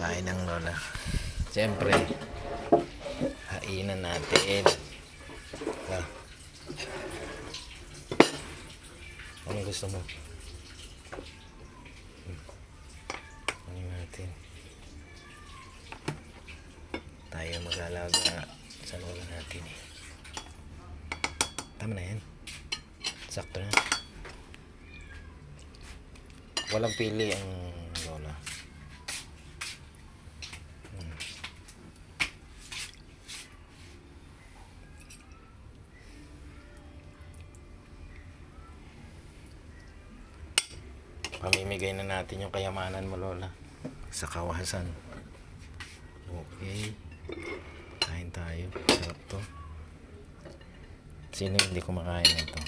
Kain ng lola. Siyempre, hainan natin. Ah. Ano gusto mo? Ano natin? Tayo mag-alaga sa lola natin eh. Tama na yan. Sakto na. Walang pili ang lola. Pamimigay na natin yung kayamanan mo lola sa kawasan. Okay. Kain tayo. Sarap to. Sino hindi kumakain nito?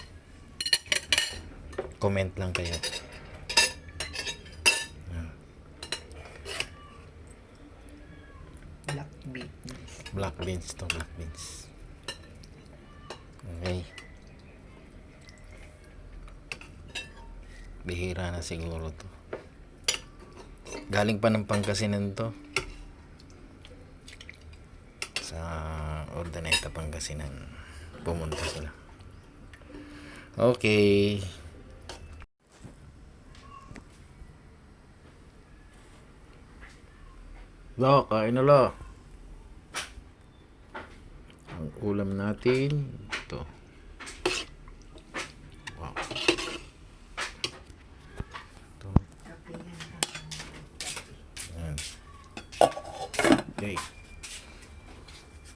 Comment lang kayo. Black beans. Black beans to, black beans. Okay. Bihira na siguro to. Galing pa ng Pangasinan to. Sa Urdaneta, Pangasinan. Pumunta sila. Okay. Lo, kain na lo. Ang ulam natin ito.